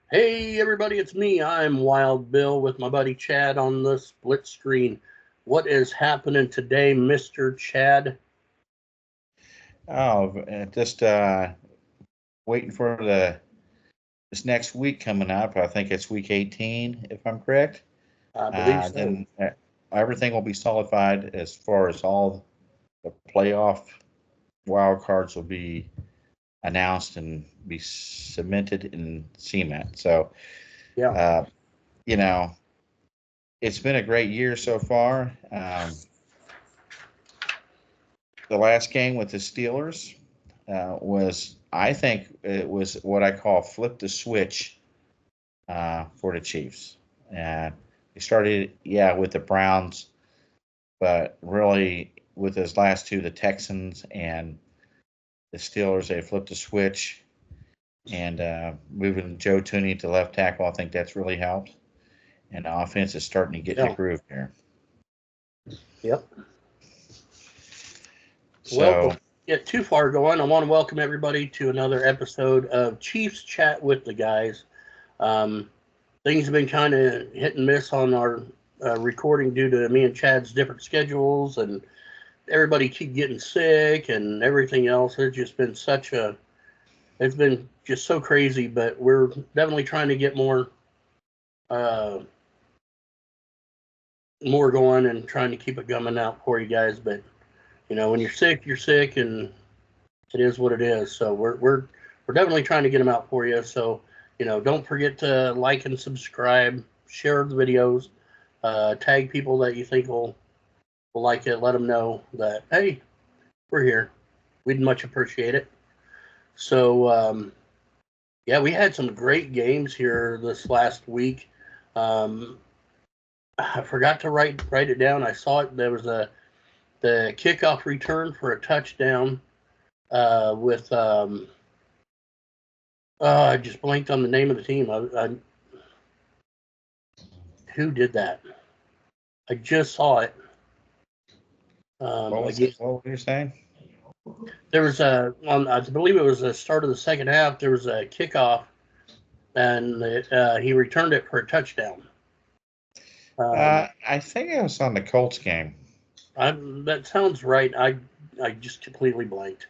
Hey everybody, it's me. I'm Wild Bill with my buddy Chad on the split screen. What is happening today, Mr. Chad? Oh, just waiting for this next week coming up. I think it's week 18, if I'm correct. I believe so. Then everything will be solidified as far as all the playoff wild cards will be announced and be cemented in cement. So, Yeah, uh, you know, it's been a great year so far. The last game with the Steelers I think it was what I call flip the switch for the Chiefs. And they started, yeah, with the Browns, but really with those last two, the Texans and the Steelers, they flipped the switch and moving Joe Tooney to left tackle. I think that's really helped. And the offense is starting to get in the yeah, groove here. yep. Well, before So, we get too far going, I want to welcome everybody to another episode of Chiefs Chat with the Guys. Um, Things have been kind of hit and miss on our recording due to me and Chad's different schedules, and everybody keep getting sick and everything else. It's been just so crazy, but we're definitely trying to get uh, more going and trying to keep it coming out for you guys. But when you're sick, and it is what it is. So we're definitely trying to get them out for you. So don't forget to like and subscribe, share the videos, tag people that you think will like it. Let them know that hey, we're here. We'd much appreciate it. So yeah, we had some great games here this last week. Um, I forgot to write it down. I saw it. There was the kickoff return for a touchdown with I just blanked on the name of the team. Who did that? I just saw it. Again, what were you saying? there was I believe it was the start of the second half. There was a kickoff, and he returned it for a touchdown. I think it was on the Colts game. That sounds right. I just completely blanked.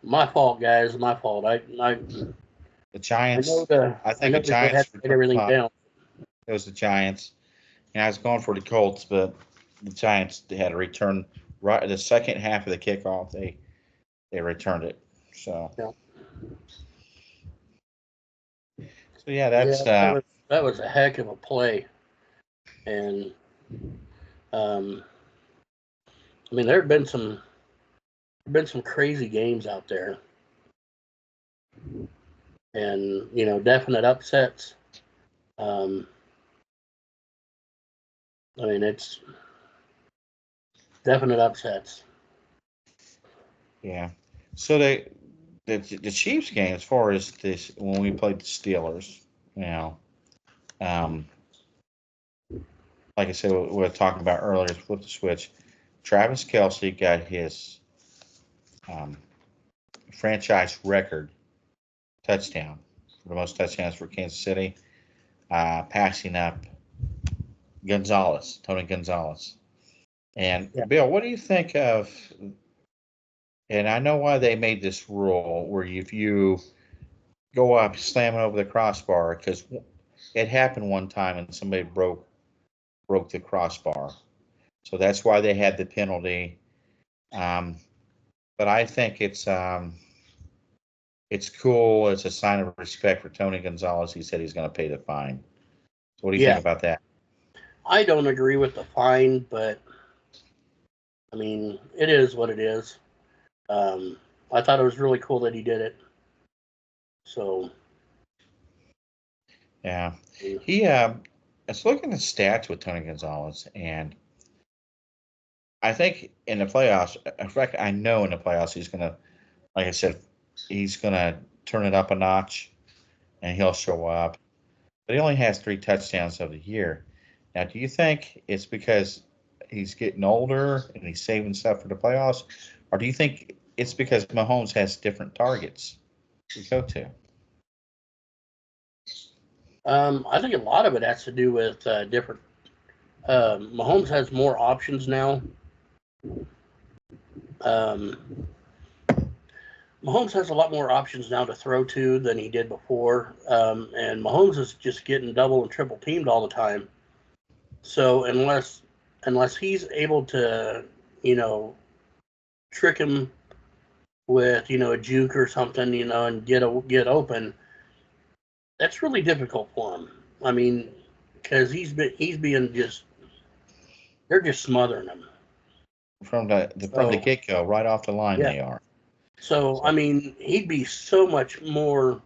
My fault, guys. My fault. The I know Giants, the I I think know the that they had Giants to write returned the everything punt. down. It was the Giants. And I was going for the Colts, but the Giants had to return right the second half of the kickoff. They returned it. Yeah, So yeah, yeah, that's that was a heck of a play, and um, I mean there have been some crazy games out there, and definite upsets. Um, I mean it's definite upsets. yeah. So the Chiefs game, as far as this when we played the Steelers, you know, um, like I said, we were talking about earlier, flip the switch. Travis Kelsey got his um, franchise record touchdown for the most touchdowns for Kansas City, passing up Tony Gonzalez. And Yeah, Bill, what do you think of? And I know why they made this rule where if you go up slamming over the crossbar, because it happened one time and somebody broke the crossbar, so that's why they had the penalty. Um, but I think it's cool. It's a sign of respect for Tony Gonzalez. He said he's going to pay the fine. So what do you think yeah. about that? I don't agree with the fine, but I mean it is what it is. Um, I thought it was really cool that he did it. So Yeah, he. Let's look at the stats with Tony Gonzalez, and I think in the playoffs, in fact, I know in the playoffs he's gonna, like I said, he's gonna turn it up a notch, and he'll show up. But he only has 3 touchdowns of the year. Now, do you think it's because he's getting older and he's saving stuff for the playoffs, or do you think it's because Mahomes has different targets to go to? I think a lot of it has to do with different. Mahomes has more options now. Um, Mahomes has a lot more options now to throw to than he did before, and Mahomes is just getting double and triple teamed all the time. So unless he's able to, you know, trick him with a juke or something, and get open, that's really difficult for him. I mean, because he's being just they're just smothering him. From the So get go, right off the line, yeah. they are. So I So mean, he'd be so much more.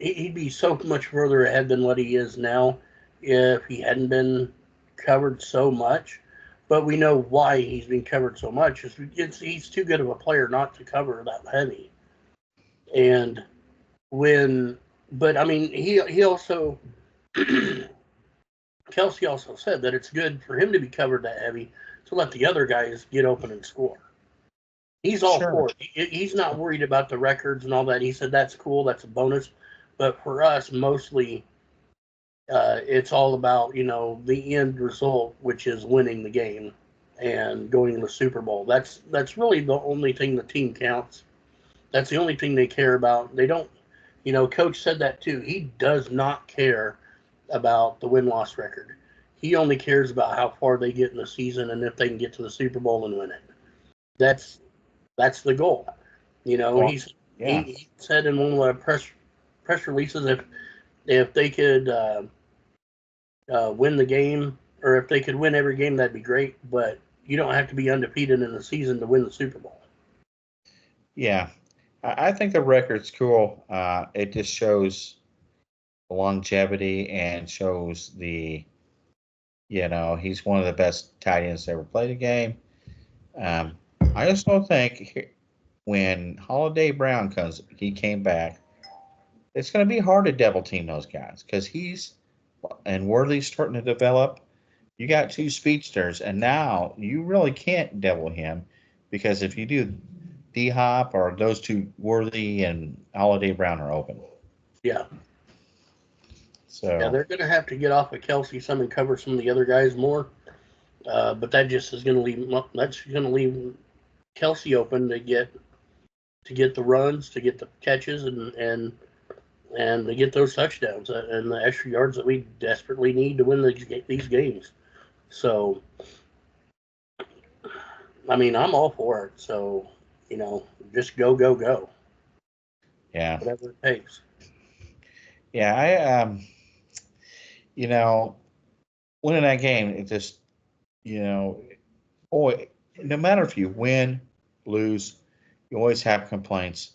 He'd be so much further ahead than what he is now if he hadn't been covered so much. But we know why he's been covered so much. He's too good of a player not to cover that heavy. And when, but I mean, he also Kelsey also said that it's good for him to be covered that heavy to let the other guys get open and score. He's all sure, for it. He's not worried about the records and all that. He said that's cool, that's a bonus. But for us, mostly, it's all about the end result, which is winning the game and going to the Super Bowl. That's really the only thing the team counts. That's the only thing they care about. They don't. Coach said that too. He does not care about the win-loss record. He only cares about how far they get in the season and if they can get to the Super Bowl and win it. That's the goal. well, He's yeah, he said in one of the press releases if they could win the game, or if they could win every game, that'd be great. But you don't have to be undefeated in the season to win the Super Bowl. yeah. I think the record's cool. It just shows the longevity and shows he's one of the best tight ends to ever play the game. Um, I also think when Holiday Brown he came back. It's going to be hard to double team those guys because Worthy's starting to develop. You got two speedsters, and now you really can't double him because if you do, D Hop or those two, Worthy and Holiday Brown, are open. Yeah, yeah, So they're going to have to get off of Kelsey some and cover some of the other guys more. But that just is going to leave Kelsey open to get the runs, to get the catches, and to get those touchdowns and the extra yards that we desperately need to win these games. So, I mean, I'm all for it. So, just go, go, go, yeah, whatever it takes. yeah. You know, winning that game, it just you know, boy, no matter if you win, lose, you always have complaints.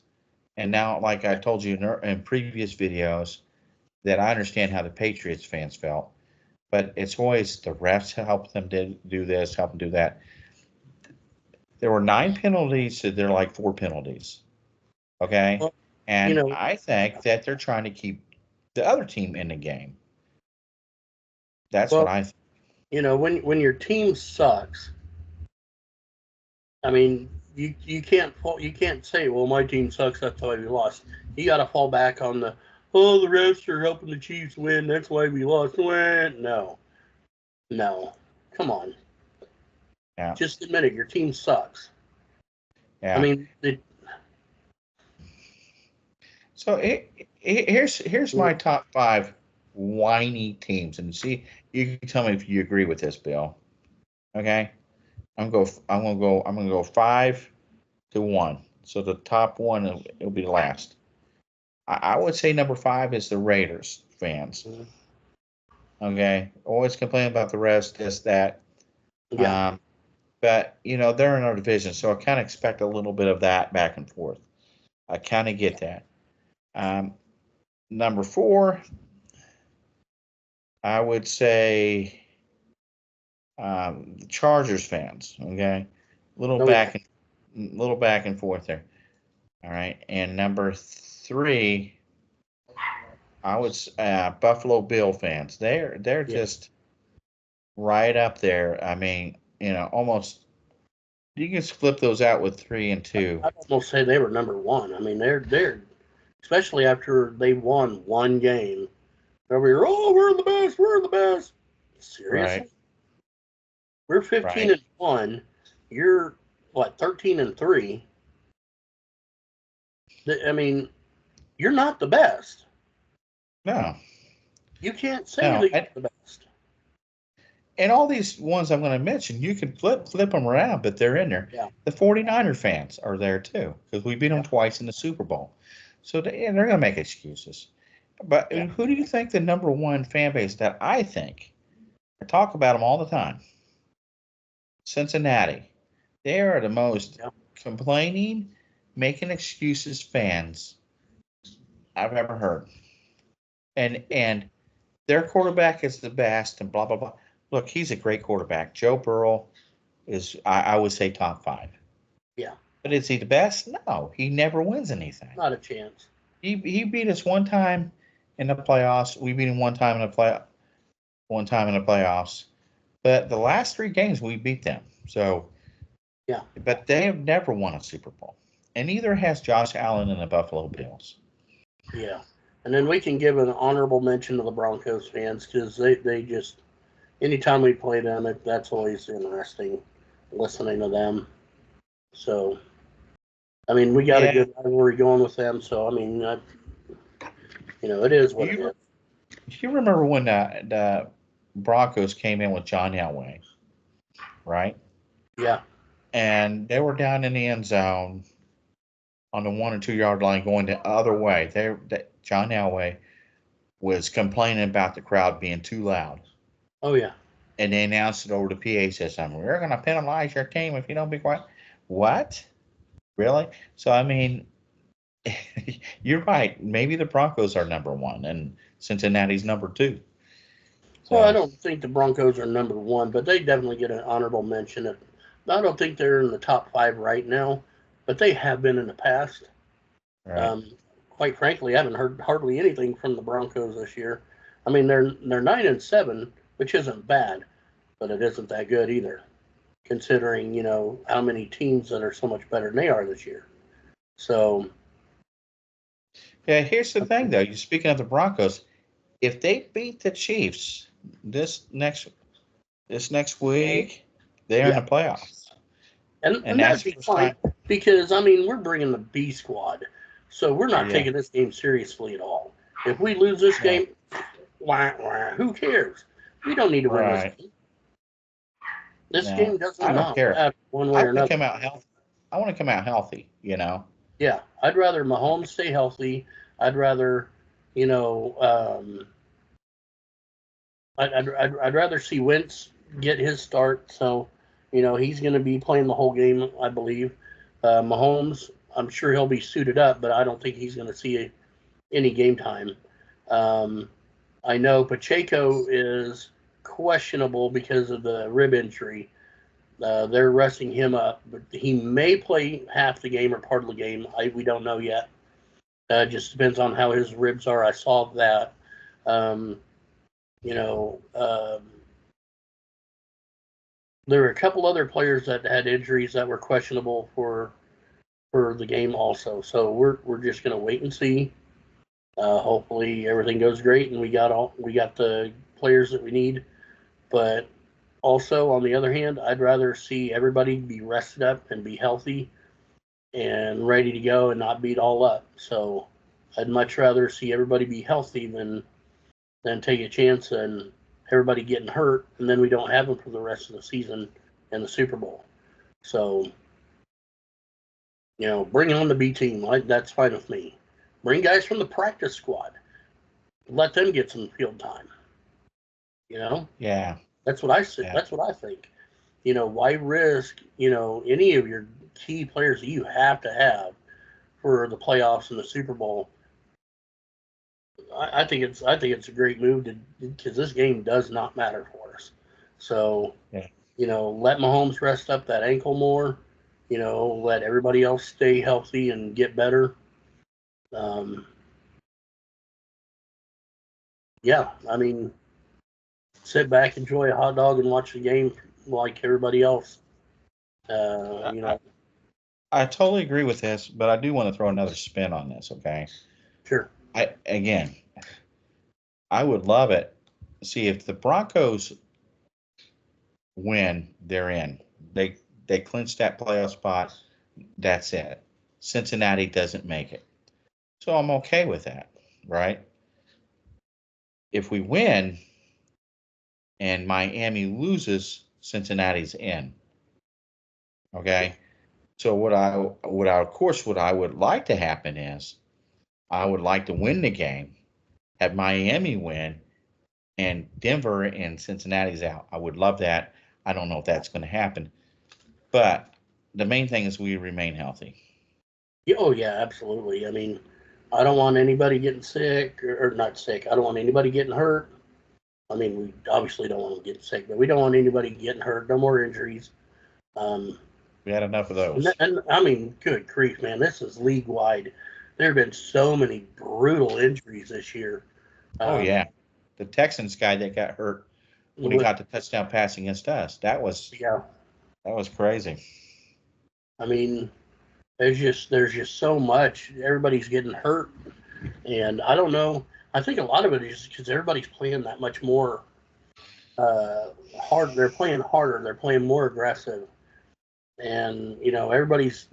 And now, like I told you in previous videos, that I understand how the Patriots fans felt, but it's always the refs help them do this, help them do that. There were 9 penalties, so they're like 4 penalties. Okay. Well, you And know, I think that they're trying to keep the other team in the game. That's what well, I think. when your team sucks, I mean, you can't say, well, my team sucks, that's why we lost. You got to fall back on the refs are helping the Chiefs win, that's why we lost. No, no, come on, Yeah. just admit it. Your team sucks. I Yeah. mean, So here's my top 5 whiny teams, and see, you can tell me if you agree with this, Bill. Okay, I'm gonna go 5 to 1. So the top one it'll be last. I would say number 5 is the Raiders fans. Okay, always complain about the rest, this that. yeah, Um, but they're in our division, so I kind of expect a little bit of that back and forth. I kind of get that. Um, number 4, I would say the Chargers fans. Okay, little oh yeah, back little back and forth there. All right, and number 3, I would Buffalo Bill fans. They're yeah. just right up there. I mean, almost you can flip those out with 3 and 2. I'd almost say they were number one. I mean, they're especially after they won one game. Over here, oh, we're the best. We're the best. Seriously? Right. We're 15 Right. and 1. You're what, 13 and 3? I mean, you're not the best. No. You can't say No. that you're the best. And all these ones I'm going to mention, you can flip them around, but they're in there. Yeah. The 49er fans are there too because we beat them twice in the Super Bowl. So they're going to make excuses. But Yeah. who do you think the number one fan base that I think, I talk about them all the time, Cincinnati. They are the most complaining, making excuses fans I've ever heard. And their quarterback is the best and blah, blah, blah. Look, he's a great quarterback. Joe Burrow is, I would say, top 5. Yeah. But is he the best? No, he never wins anything. Not a chance. He beat us one time in the playoffs. We beat him one time in the playoffs. But the last 3 games we beat them. So yeah. But they have never won a Super Bowl. And neither has Josh Allen and the Buffalo Bills. Yeah. And then we can give an honorable mention to the Broncos fans because they just, anytime we play them, that's always interesting listening to them. So, I mean, we got a good rivalry going with them. So, I mean, it is what it is. You remember when the Broncos came in with John Elway, right? Yeah. And they were down in the end zone on the 1 or 2 yard line going the other way. John Elway was complaining about the crowd being too loud. Oh, yeah. And they announced it over the PA system. We're going to penalize your team if you don't be quiet. What? Really? So, I mean, you're right. Maybe the Broncos are number 1 and Cincinnati's number 2. So, well, I don't think the Broncos are number 1, but they definitely get an honorable mention. I don't think they're in the top 5 right now, but they have been in the past. right. Quite frankly, I haven't heard hardly anything from the Broncos this year. I mean, they're 9-7, which isn't bad, but it isn't that good either, considering how many teams that are so much better than they are this year. So, yeah, here's the thing, though. You're speaking of the Broncos. If they beat the Chiefs this next week, they're in the playoffs. And that'd be fine because, I mean, we're bringing the B squad. So we're not taking this game seriously at all. If we lose this game, who cares? We don't need to win this game. This game doesn't matter one way or another. I want to come out healthy, Yeah, I'd rather Mahomes stay healthy. I'd rather, I'd rather see Wentz get his start. So, he's going to be playing the whole game, I believe. Mahomes, I'm sure he'll be suited up, but I don't think he's going to see any game time. I know Pacheco is questionable because of the rib injury. They're resting him up, but he may play half the game or part of the game. We don't know yet. Just depends on how his ribs are. I saw that. There were a couple other players that had injuries that were questionable for the game also. So we're just going to wait and see. Hopefully everything goes great and we got the players that we need. But also, on the other hand, I'd rather see everybody be rested up and be healthy and ready to go and not beat all up. So I'd much rather see everybody be healthy than take a chance and everybody getting hurt and then we don't have them for the rest of the season and the Super Bowl. So, bring on the B team. That's fine with me. Bring guys from the practice squad. Let them get some field time. Yeah. That's what I say. Yeah. That's what I think. Why risk, any of your key players that you have to have for the playoffs and the Super Bowl? I think it's a great move because this game does not matter for us. So, let Mahomes rest up that ankle more. Let everybody else stay healthy and get better. Yeah, I mean, sit back, enjoy a hot dog, and watch the game like everybody else. I totally agree with this, but I do want to throw another spin on this. Okay. Sure. I I would love it. See, if the Broncos win, they're in. They clinch that playoff spot. That's it. Cincinnati doesn't make it. So I'm okay with that, right? If we win and Miami loses, Cincinnati's in. Okay? So what I would like to happen is I would like to win the game, have Miami win, and Denver and Cincinnati's out. I would love that. I don't know if that's going to happen, but the main thing is we remain healthy. Yeah, oh yeah, absolutely. I mean, I don't want anybody getting sick or not sick. I don't want anybody getting hurt. I mean, we obviously don't want them getting sick, but we don't want anybody getting hurt. No more injuries. We had enough of those. And I mean, good grief, man, this is league wide. There have been so many brutal injuries this year. Oh yeah, the Texans guy that got hurt when he got the touchdown pass against us. That was crazy. I mean, there's just so much. Everybody's getting hurt, and I don't know. I think a lot of it is because everybody's playing that much more hard. They're playing harder. They're playing more aggressive, and everybody's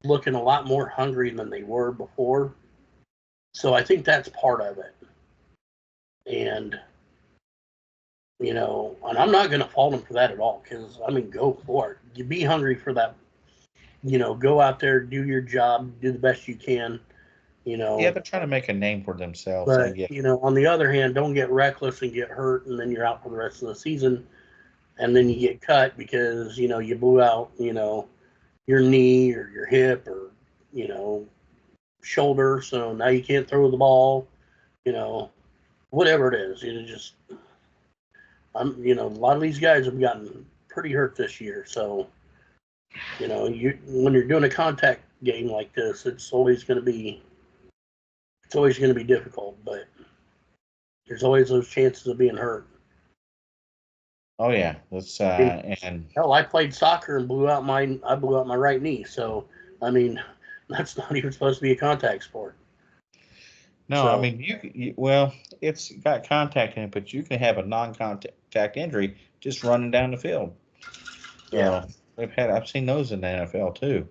looking a lot more hungry than they were before. So I think that's part of it. And and I'm not going to fault them for that at all, because I mean, go for it. You be hungry for that. Go out there, do your job, do the best you can. Yeah, they're trying to make a name for themselves. But on the other hand, don't get reckless and get hurt, and then you're out for the rest of the season, and then you get cut because you blew out your knee or your hip or shoulder, so now you can't throw the ball. Whatever it is, a lot of these guys have gotten pretty hurt this year. So when you're doing a contact game like this, it's always going to be difficult, but there's always those chances of being hurt. Oh yeah, that's and hell, I played soccer and blew out my right knee. So I mean, that's not even supposed to be a contact sport. No, so, I mean well, it's got contact in it, but you can have a non-contact injury just running down the field. So yeah, I've seen those in the NFL too.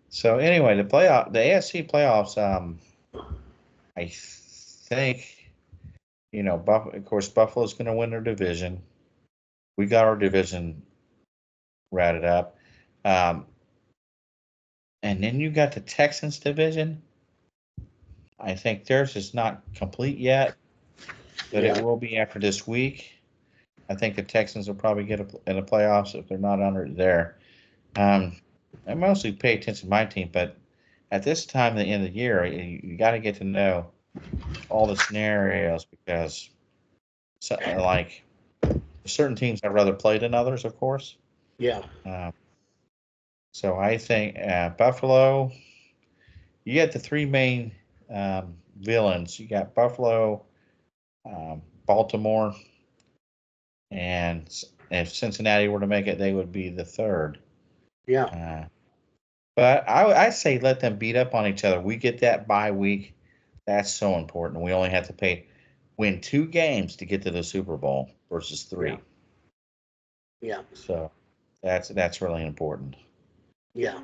So anyway, the AFC playoffs. I think of course, Buffalo's going to win their division. We got our division ratted up, and then you got the Texans division. I think theirs is not complete yet, but it will be after this week. I think the Texans will probably get in the playoffs if they're not under there. I mostly pay attention to my team, but at this time at the end of the year, you got to get to know all the scenarios, because like certain teams I'd rather play than others, of course. Yeah. So I think Buffalo, you get the three main villains. You got Buffalo, Baltimore, and if Cincinnati were to make it, they would be the third. Yeah. But I say let them beat up on each other. We get that bye week. That's so important. We only have to win 2 games to get to the Super Bowl versus 3. Yeah. So that's really important. Yeah.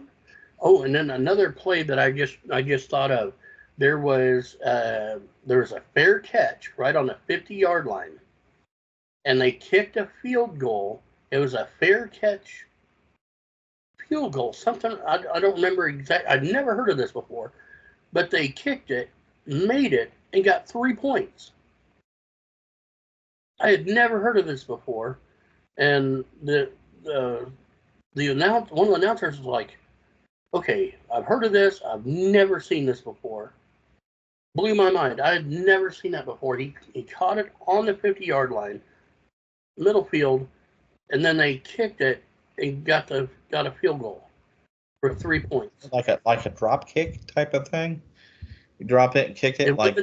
Oh, and then another play that I just thought of. There was a fair catch right on the 50-yard line, and they kicked a field goal. It was a fair catch field goal. Something I don't remember exactly. I'd never heard of this before, but they kicked it, made it, and got 3 points. I had never heard of this before, and one of the announcers was like, "Okay, I've heard of this. I've never seen this before." Blew my mind. I had never seen that before. He caught it on the 50-yard line, middle field, and then they kicked it and got a field goal for 3 points. Like a drop kick type of thing. You drop it and kick it like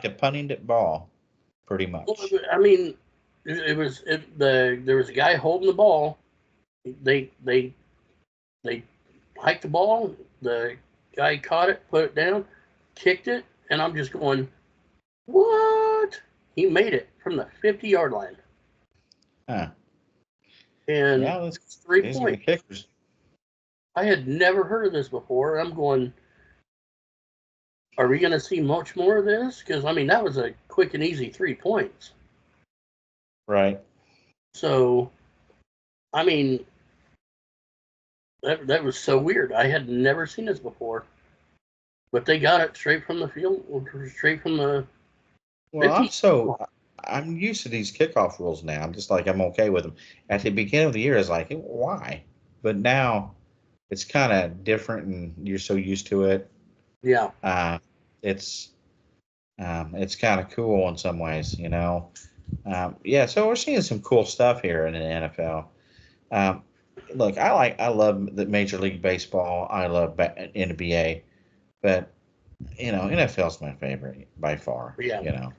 a punting ball, pretty much. Well, I mean, there was a guy holding the ball. They hiked the ball. The guy caught it, put it down, kicked it, and I'm just going, What? He made it from the 50-yard line. Huh. And Yeah, that's it's 3 these are the points. kickers. I had never heard of this before. I'm going, are we going to see much more of this? Because, I mean, that was a quick and easy 3 points. Right. So, I mean, that was so weird. I had never seen this before. But they got it straight from the field, straight from the Well, 50. I'm used to these kickoff rules now. I'm just like I'm okay with them. At the beginning of the year, it's like why, but now it's kind of different, and you're so used to it. Yeah. Uh, it's it's kind of cool in some ways, you know. Yeah, so we're seeing some cool stuff here in the NFL. Um, Look, I love the Major League Baseball. I love NBA, but you know, NFL's my favorite by far. Yeah. You know.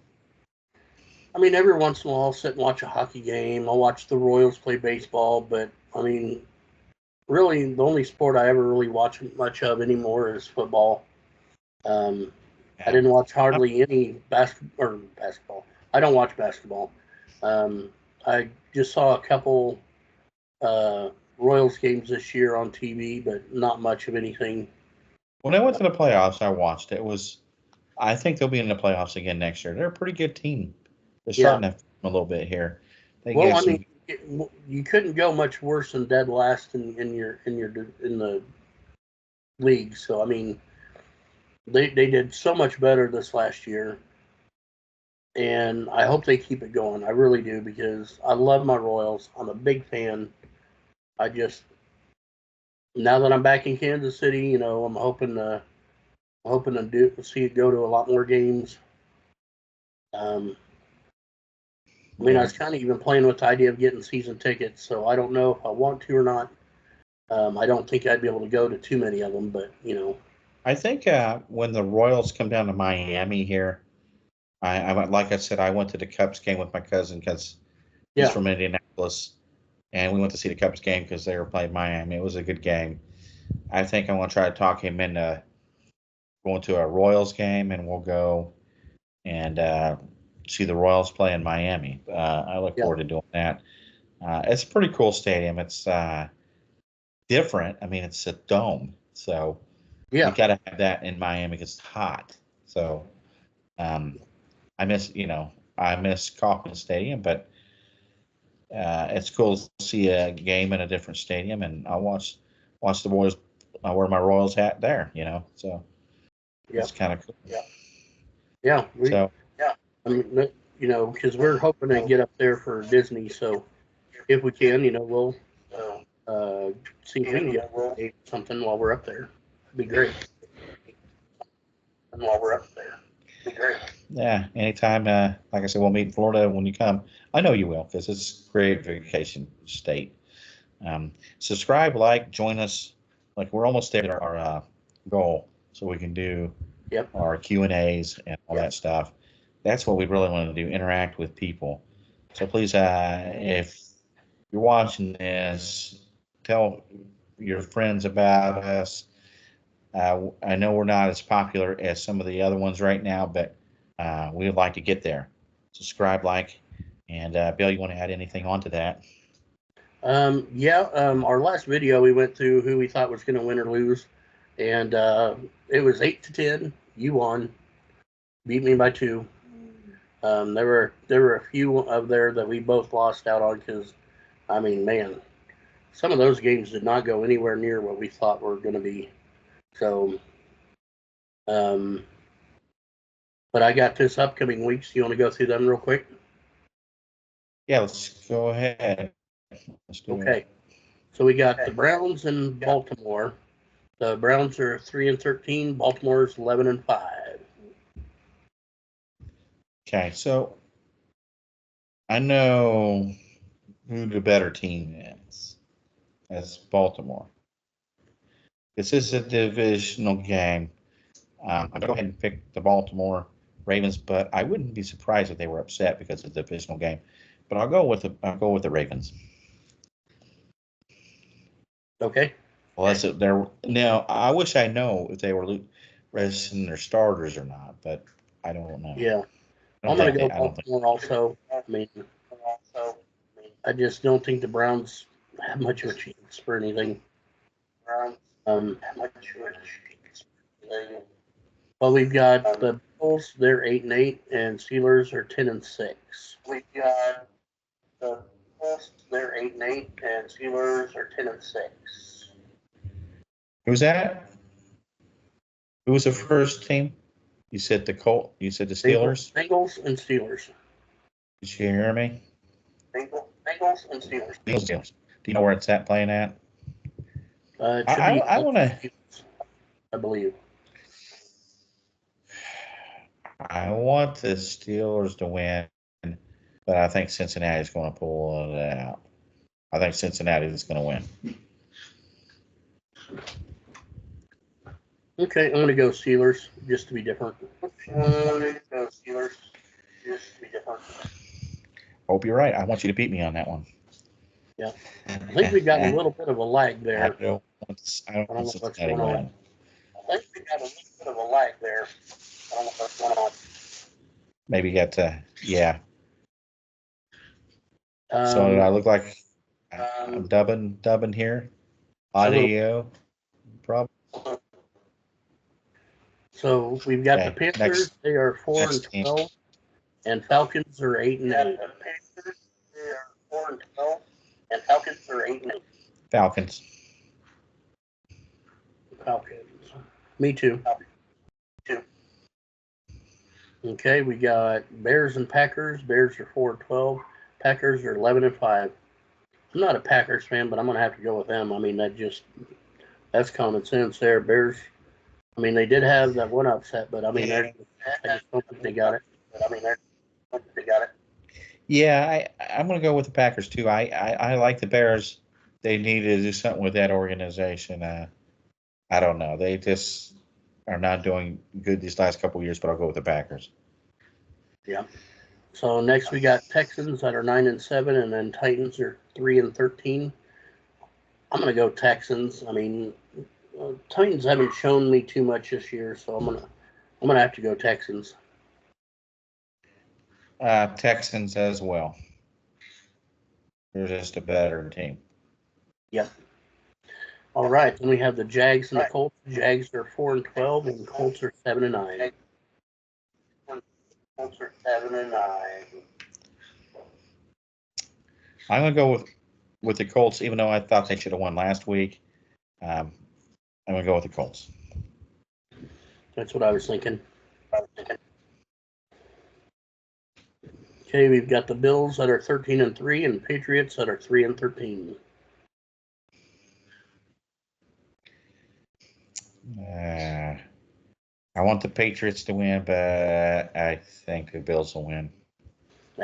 I mean, every once in a while I'll sit and watch a hockey game. I'll watch the Royals play baseball. But, I mean, really, the only sport I ever really watch much of anymore is football. Um, I Yeah. didn't watch hardly any basketball. I don't watch basketball. Um, I just saw a couple uh, Royals games this year on TV, but not much of anything. When I went to the playoffs, I watched it. It was, I think they'll be in the playoffs again next year. They're a pretty good team. They're Yeah. starting to form a little bit here. They Well, gave I mean, some. you couldn't go much worse than dead last in the league. So I mean, they did so much better this last year, and I hope they keep it going. I really do because I love my Royals. I'm a big fan. I just now that I'm back in Kansas City, I'm hoping to see it go to a lot more games. Um, I mean, I Yeah, was kind of even playing with the idea of getting season tickets, so I don't know if I want to or not. I don't think I'd be able to go to too many of them, but I think when the Royals come down to Miami here, like I said, I went to the Cubs game with my cousin because he's yeah, from Indianapolis, and we went to see the Cubs game because they were playing Miami. It was a good game. I think I'm going to try to talk him into going to a Royals game, and we'll go and see the Royals play in Miami. I look yeah, forward to doing that. It's a pretty cool stadium. It's different. I mean, it's a dome, so you yeah, got to have that in Miami because it's hot. So um, I miss Kauffman Stadium, but it's cool to see a game in a different stadium, and I watch the boys. I wear my Royals hat there, you know, so yeah, it's kind of cool. yeah. So I mean, because we're hoping to get up there for Disney. So if we can, we'll uh, see if we can get something while we're up there. It'd be great. yeah, anytime, like I said, we'll meet in Florida when you come. I know you will because it's a great vacation state. Subscribe, like, join us. Like we're almost there at our goal, so we can do Yep. our Q&As and all that stuff. That's what we really want to do, interact with people. So please, if you're watching this, tell your friends about us. I know we're not as popular as some of the other ones right now, but we would like to get there. Subscribe, like, and Bill, you want to add anything onto that? Yeah. Our last video we went through who we thought was going to win or lose, and it was 8-10. You won, beat me by 2. There were a few of there that we both lost out on because, I mean, man, some of those games did not go anywhere near what we thought were going to be. So, um, but I got this upcoming weeks. Do you want to go through them real quick? Yeah, let's go ahead. Let's do it. Okay. So we got the Browns and Baltimore. The Browns are 3-13. Baltimore's 11-5. Okay, so I know who the better team is. As Baltimore. This is a divisional game. I'm going to go ahead and pick the Baltimore Ravens, but I wouldn't be surprised if they were upset because it's a divisional game. But I'll go with the Ravens. Okay. Unless they're now, I wish I know if they were resting their starters or not, but I don't know. Yeah. I'm going to go Baltimore also. I mean, I just don't think the Browns have much of a chance for anything. Well, we've got the Bills, they're 8-8, and Steelers are 10-6. We've got the Bills, they're 8-8, and Steelers are 10-6. Who's that? Who was the first team? You said the Colt. You said the Steelers. Bengals and Steelers. Did you hear me? Bengals and Steelers. Steelers. Do you know where it's at playing at? It should be. I want to. I believe. I want the Steelers to win, but I think Cincinnati's going to pull it out. I think Cincinnati is going to win. Okay, I'm going to go Steelers just to be different. Steelers just to be different. Hope you're right. I want you to beat me on that one. Yeah, I think we got a little bit of a lag there. I don't want Cincinnati to win. I think we got a little bit of a lag there. I don't know what's going on. Maybe you got to, yeah. So did I look like I'm dubbing here? Audio problem. So we've got the Panthers. They are 4-12, and Falcons are 8-8. The Panthers, they are 4-12, and Falcons are 8-8. Falcons. Me too. Okay, we got Bears and Packers. Bears are 4-12. Packers are 11-5. I'm not a Packers fan, but I'm going to have to go with them. I mean, that's common sense there. Bears, I mean, they did have that one upset, but I mean, I just don't think they got it. Yeah, I'm going to go with the Packers too. I like the Bears. They need to do something with that organization. I don't know. They just are not doing good these last couple of years, but I'll go with the Packers. Yeah. So next we got Texans that are 9-7, and then Titans are 3-13. I'm going to go Texans. I mean, Titans haven't shown me too much this year, so I'm gonna have to go Texans. Texans as well. They're just a better team. Yep. All right, then we have the Jags and the Colts. Jags are 4-12, and Colts are 7-9. Colts are 7-9. I'm gonna go with the Colts, even though I thought they should have won last week. I'm gonna go with the Colts. That's what I was thinking. Okay, we've got the Bills that are 13-3, and Patriots that are 3-13. I want the Patriots to win, but I think the Bills will win.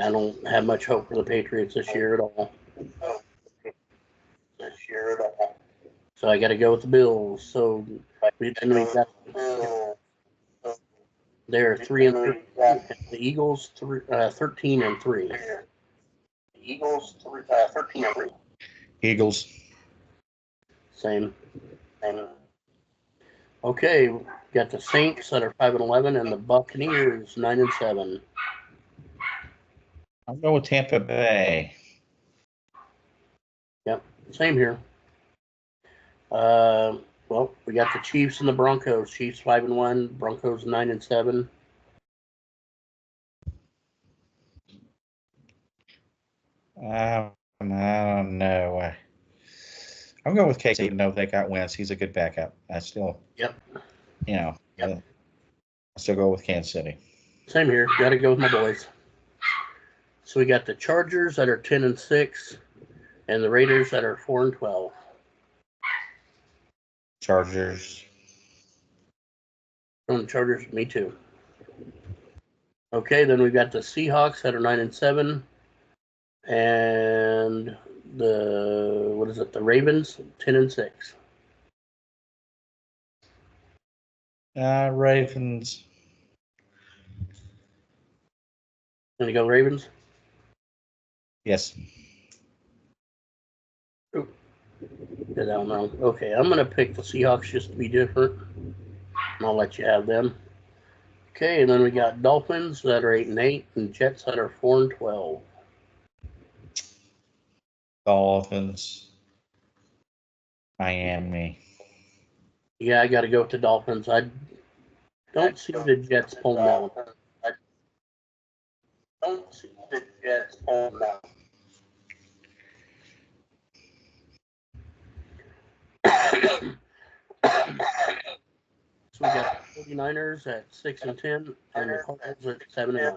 I don't have much hope for the Patriots this year at all. So I got to go with the Bills. So we've got they're 3-13. The Eagles 13-3. Eagles 13-3. Eagles. Same. Okay, we got the Saints that are 5-11, and the Buccaneers 9-7. I'll go with Tampa Bay. Yep, same here. Well, we got the Chiefs and the Broncos. Chiefs 5-1, Broncos 9-7. I don't know. I'm going with Casey, even though they got wins. He's a good backup. I still, I still go with Kansas City. Same here. Got to go with my boys. So we got the Chargers that are 10-6, and the Raiders that are 4-12. Chargers. On the Chargers, me too. Okay, then we've got the Seahawks that are 9-7, and the Ravens 10-6. Ravens. Gonna go Ravens? Yes. Ooh. I don't know. Okay, I'm gonna pick the Seahawks just to be different. And I'll let you have them. Okay, and then we got Dolphins that are 8-8, and Jets that are 4-12. Dolphins, Miami. Yeah, I got to go with the Dolphins. I don't see the Jets pulling that one. I don't see the Jets pulling that one. So we got the 49ers at 6-10, and the Cardinals at 7-9.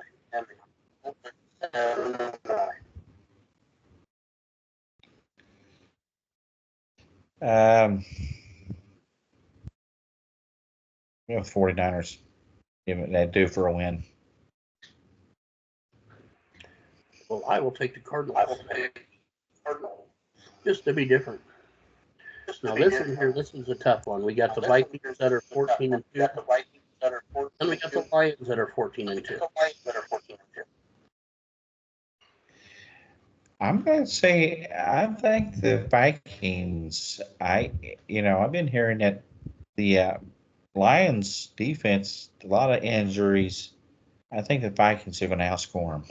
You know, 49ers. They do for a win. Well, I will take the Cardinals. Just to be different. Now this one's a tough one. We got the Vikings that are 14-2, and we got the Lions that are 14-2. I'm going to say I think the Vikings. I've been hearing that the Lions defense, a lot of injuries. I think the Vikings are going to outscore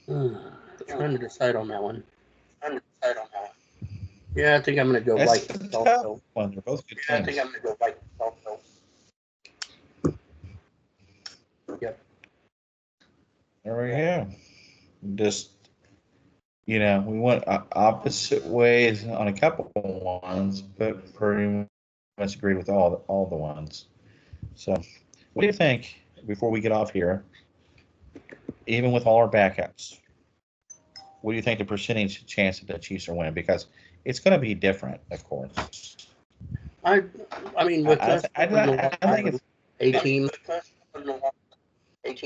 them. Trying to decide on that one. Yeah, I think I'm going to go That's Vikings a also. tough one. They're both good teams. Yeah, I think I'm going to go Vikings also. Yep. There we go. Just, we went opposite ways on a couple of ones, but pretty much agreed with all the ones. So, what do you think before we get off here? Even with all our backups, what do you think the percentage chance that the Chiefs are winning? Because it's going to be different, of course. I mean, with us, I think it's 18.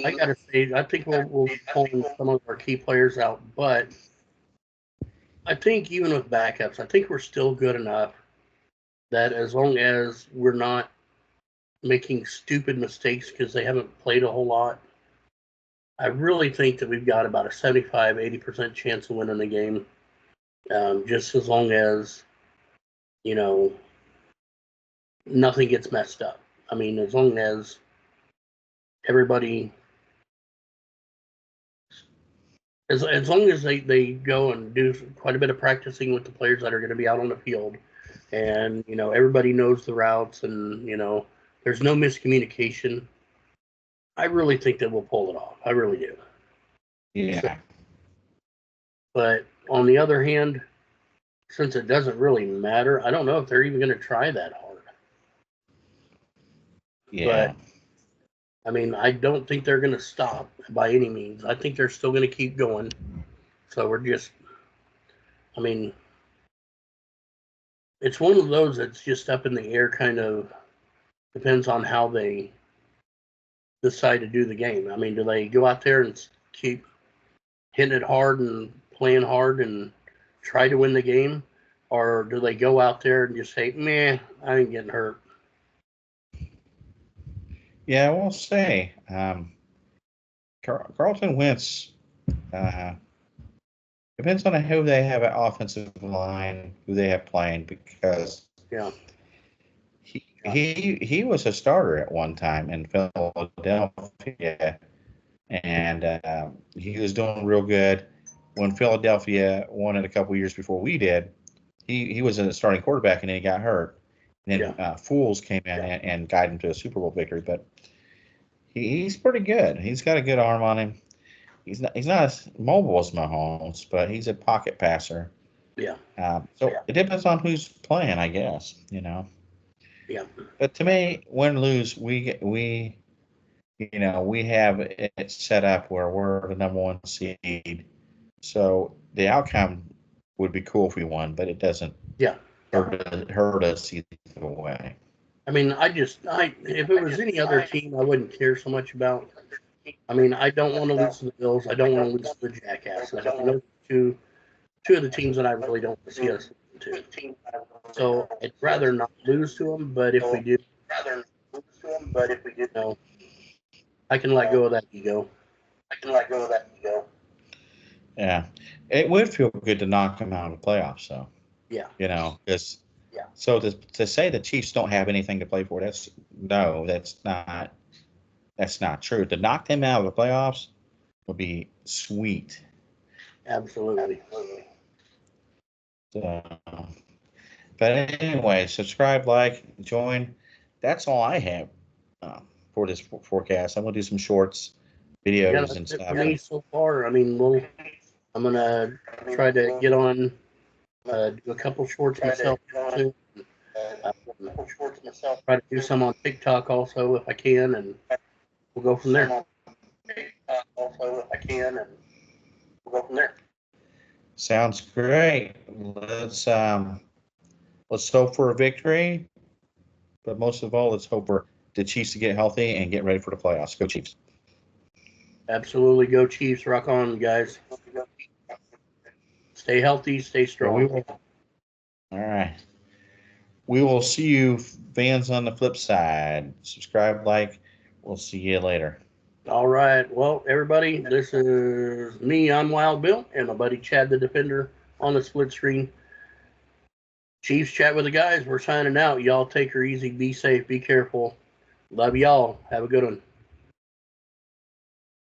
I gotta say, I think we'll pull some of our key players out, but I think even with backups, I think we're still good enough that as long as we're not making stupid mistakes because they haven't played a whole lot, I really think that we've got about a 75-80% chance of winning the game. Just as long as, nothing gets messed up. I mean, as long as everybody, as long as they go and do quite a bit of practicing with the players that are going to be out on the field, and everybody knows the routes, and there's no miscommunication, I really think that we'll pull it off. I really do. Yeah. So, but on the other hand, since it doesn't really matter, I don't know if they're even going to try that hard. Yeah. But I mean, I don't think they're going to stop by any means. I think they're still going to keep going. So we're just, I mean, it's one of those that's just up in the air, kind of depends on how they decide to do the game. I mean, do they go out there and keep hitting it hard and playing hard and try to win the game? Or do they go out there and just say, meh, I ain't getting hurt? Yeah, I will say, Carlton Wentz, depends on who they have at offensive line, who they have playing, because he was a starter at one time in Philadelphia, and he was doing real good. When Philadelphia won it a couple years before we did, he was a starting quarterback, and then he got hurt. And then Foles came in and guided him to a Super Bowl victory, but he's pretty good. He's got a good arm on him. He's not as mobile as Mahomes, but he's a pocket passer. Yeah. It depends on who's playing, I guess. Yeah. But to me, win or lose, we have it set up where we're the number one seed. So the outcome would be cool if we won, but it doesn't. Hurt us either way. I mean, if it was any other team, I wouldn't care so much about. I mean, I don't want to lose to the Bills. I don't want to lose to the Jackasses. Those two of the teams that I really don't see us to. So I'd rather not lose to them, but if we do, I can let go of that ego. Yeah, it would feel good to knock them out of the playoffs, though. Yeah. Because So to say the Chiefs don't have anything to play for, that's not true. To knock them out of the playoffs would be sweet. Absolutely. So, but anyway, subscribe, like, join. That's all I have for this forecast. I'm gonna do some shorts, Yeah, videos, that's and it stuff. for me so far. I mean, I'm gonna try to get on, do a couple shorts myself too. Try to do some on TikTok also if I can, and we'll go from there. Sounds great. Let's hope for a victory, but most of all, let's hope for the Chiefs to get healthy and get ready for the playoffs. Go Chiefs! Absolutely, go Chiefs! Rock on, guys! Stay healthy, stay strong. All right. We will see you fans on the flip side. Subscribe, like. We'll see you later. All right. Well, everybody, this is me. I'm Wild Bill, and my buddy Chad the Defender on the split screen. Chiefs chat with the guys. We're signing out. Y'all take her easy. Be safe. Be careful. Love y'all. Have a good one.